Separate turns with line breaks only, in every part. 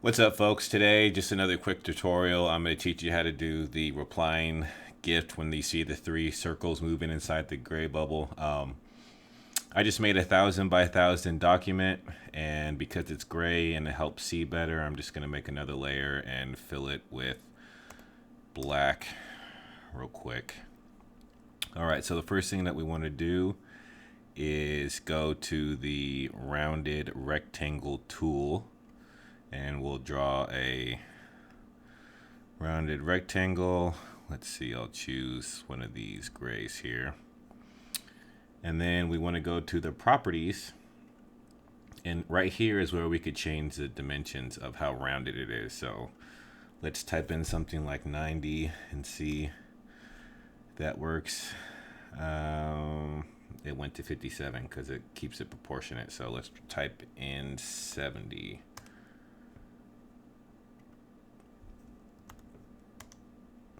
What's up, folks? Today, just another quick tutorial. I'm going to teach you how to do the replying gift when you see the three circles moving inside the gray bubble. I just made a 1,000 by 1,000 document, and because it's gray and it helps see better, I'm just going to make another layer and fill it with black real quick. All right, so the first thing that we want to do is go to the rounded rectangle tool, and we'll draw a rounded rectangle. Let's see, I'll choose one of these grays here. And then we want to go to the properties, and right here is where we could change the dimensions of how rounded it is. So let's type in something like 90 and see if that works. It went to 57 because it keeps it proportionate. So let's type in 70.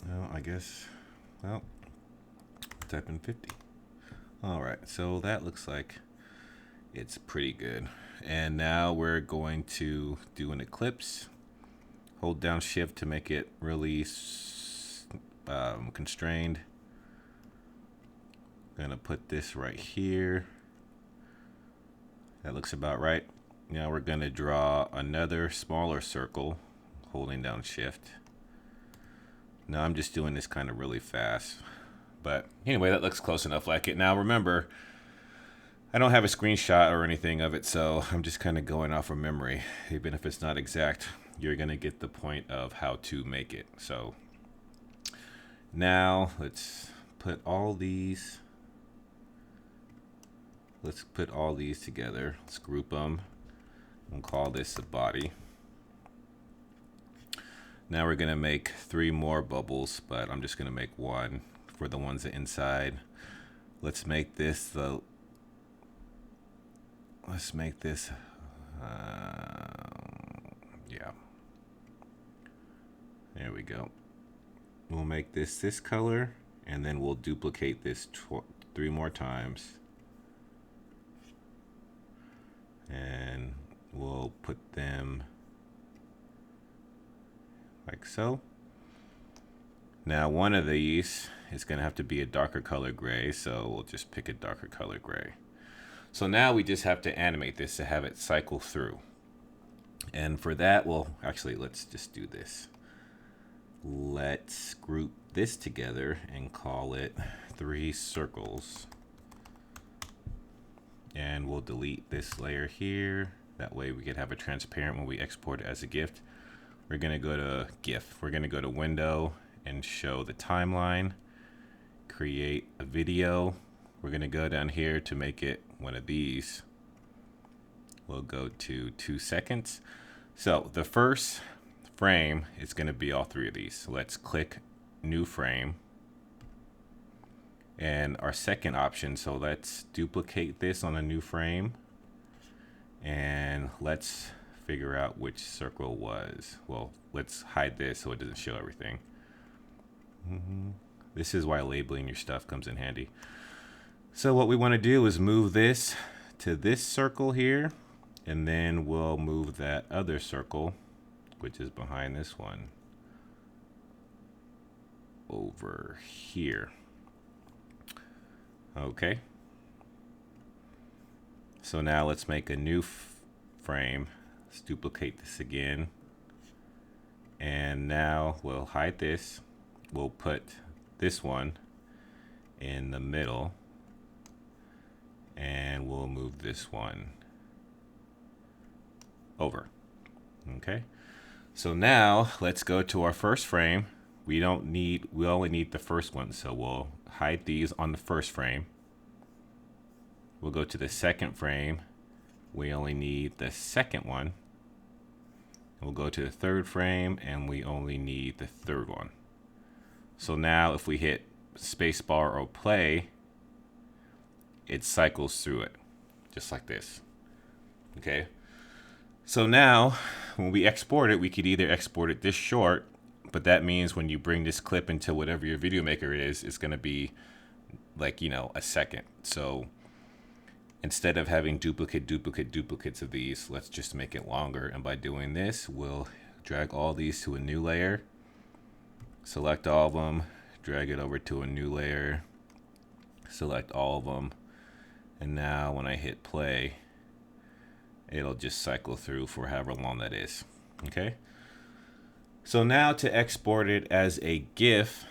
Well, I guess, well, type in 50. All right, so that looks like it's pretty good. And now we're going to do an ellipse. Hold down shift to make it really constrained. I'm gonna put this right here. That looks about right. Now we're gonna draw another smaller circle, holding down shift. Now I'm just doing this kind of really fast. But anyway, that looks close enough like it. Now remember, I don't have a screenshot or anything of it, so I'm just kind of going off of memory. Even if it's not exact, you're going to get the point of how to make it. So now let's put all these together. Let's group them and call this a body. Now we're going to make 3 more bubbles, but I'm just going to make 1 for the ones inside. Let's make this yeah, there we go. We'll make this color, and then we'll duplicate this 3 more times, and we'll put them like so. Now one of these is going to have to be a darker color gray, so we'll just pick a darker color gray. So now we just have to animate this to have it cycle through. And for that, well, actually, let's just do this. Let's group this together and call it 3 circles. And we'll delete this layer here. That way we can have a transparent when we export it as a GIF. We're going to go to GIF. We're going to go to Window and show the timeline. Create a video. We're going to go down here to make it one of these. We'll go to 2 seconds. So the first frame is going to be all 3 of these. So let's click New Frame. And our second option, so let's duplicate this on a new frame. And let's figure out which circle was. Well, let's hide this so it doesn't show everything. This is why labeling your stuff comes in handy. So what we want to do is move this to this circle here, and then we'll move that other circle, which is behind this one, over here. Okay. So now let's make a new frame. Let's duplicate this again. And now we'll hide this. We'll put this one in the middle, and we'll move this one over. Okay. So now let's go to our first frame. We only need the first one, so we'll hide these on the first frame. We'll go to the second frame. We only need the second one. We'll go to the third frame, and we only need the third one. So now if we hit spacebar or play, it cycles through it, just like this. Okay. So now when we export it, we could either export it this short, but that means when you bring this clip into whatever your video maker is, it's going to be like, a second. So instead of having duplicates of these, let's just make it longer. And by doing this, we'll drag all these to a new layer, select all of them, drag it over to a new layer, select all of them. And now when I hit play, it'll just cycle through for however long that is. Okay. So now to export it as a GIF,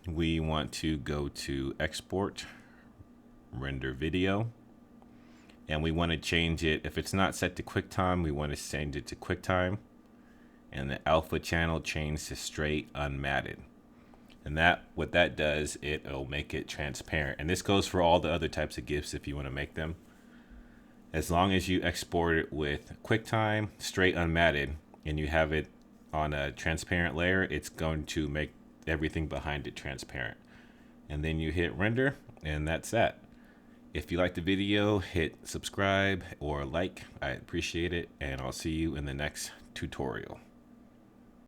we want to go to export, render video. And we want to change it. If it's not set to QuickTime, we want to change it to QuickTime. And the alpha channel change to straight unmatted. And that, what that does, it'll make it transparent. And this goes for all the other types of GIFs if you want to make them. As long as you export it with QuickTime, straight unmatted, and you have it on a transparent layer, it's going to make everything behind it transparent. And then you hit render, and that's that. If you like the video, hit subscribe or like. I appreciate it, and I'll see you in the next tutorial.